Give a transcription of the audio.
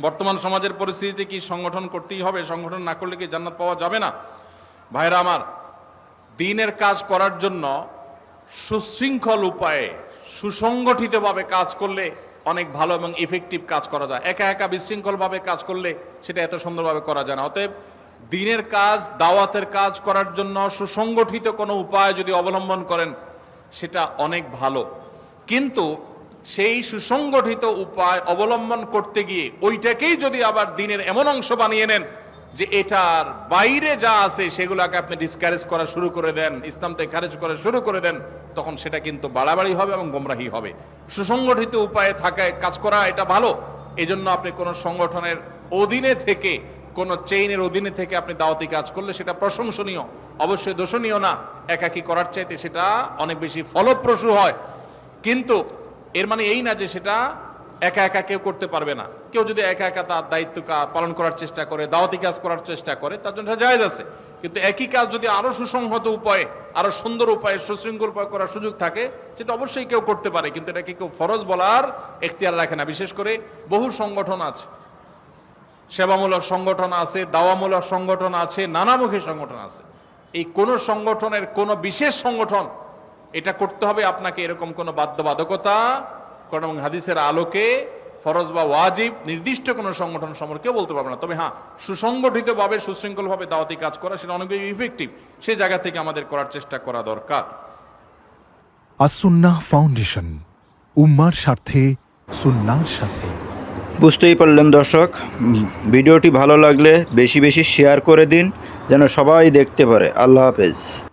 বর্তমান সমাজের পরিস্থিতিতে কি সংগঠন করতেই হবে? সংগঠন না করলে কি জান্নাত পাওয়া যাবে না? ভাইরা আমার, দ্বীনের কাজ করার জন্য সুশৃঙ্খল উপায়ে সুসংগঠিতভাবে কাজ করলে অনেক ভালো এবং ইফেক্টিভ কাজ করা যায়। একা একা বিশৃঙ্খলভাবে কাজ করলে সেটা এত সুন্দরভাবে করা যায় না। অতএব দ্বীনের কাজ, দাওয়াতের কাজ করার জন্য সুসংগঠিত কোনো উপায় যদি অবলম্বন করেন সেটা অনেক ভালো। কিন্তু সেই সুসংগঠিত উপায় অবলম্বন করতে গিয়ে ওইটাকেই যদি আবার দ্বীনের এমন অংশ বানিয়ে নেন যে এটার বাইরে যা আছে সেগুলোকে আপনি ডিসকারেজ করা শুরু করে দেন, ইসলাম থেকে খারেজ করা শুরু করে দেন, তখন সেটা কিন্তু বাড়াবাড়ি হবে এবং গোমরাহি হবে। সুসংগঠিত উপায়ে থাকায় কাজ করা এটা ভালো। এজন্য আপনি কোনো সংগঠনের অধীনে থেকে, কোনো চেইনের অধীনে থেকে আপনি দাওয়াতি কাজ করলে সেটা প্রশংসনীয়, অবশ্যই দোষণীয় না। একাকী করার চাইতে সেটা অনেক বেশি ফলপ্রসূ হয়। কিন্তু এর মানে এই না যে সেটা একা একা কেউ করতে পারবে না। কেউ যদি একা একা তার দায়িত্ব পালন করার চেষ্টা করে, দাওয়াতি কাজ করার চেষ্টা করে, তার জন্য জায়েজ আছে। কিন্তু একই কাজ যদি আরো সুসংহত উপায়ে, আরো সুন্দর উপায়ে, সুশৃঙ্খল উপায়ে করার সুযোগ থাকে, সেটা অবশ্যই কেউ করতে পারে। কিন্তু এটাকে কেউ ফরজ বলার এখতিয়ার রাখে না। বিশেষ করে বহু সংগঠন আছে, সেবামূলক সংগঠন আছে, দাওয়ামূলক সংগঠন আছে, নানামুখী সংগঠন আছে। এই কোন সংগঠনের কোন বিশেষ সংগঠন এটা করতে হবে আপনাকে এরকম কোনো বাধ্যবাধকতা কোন হাদিসের আলোকে ফরজ বা ওয়াজিব নির্দিষ্ট কোনো সংগঠন সম্পর্কে বলতে পারবে না। তবে হ্যাঁ, সুসংগঠিতভাবে সুশৃঙ্খলভাবে দাওয়াতি কাজ করা সেটা অনেক বেশি ইফেক্টিভ। সেই জায়গা থেকে আমাদের করার চেষ্টা করা দরকার। আস-সুন্নাহ ফাউন্ডেশন, উম্মার স্বার্থে, সুন্নাহর সাথে। বুঝতেই পারলেন দর্শক, ভিডিওটি ভালো লাগলে বেশি বেশি শেয়ার করে দিন যেন সবাই দেখতে পারে। আল্লাহ হাফেজ।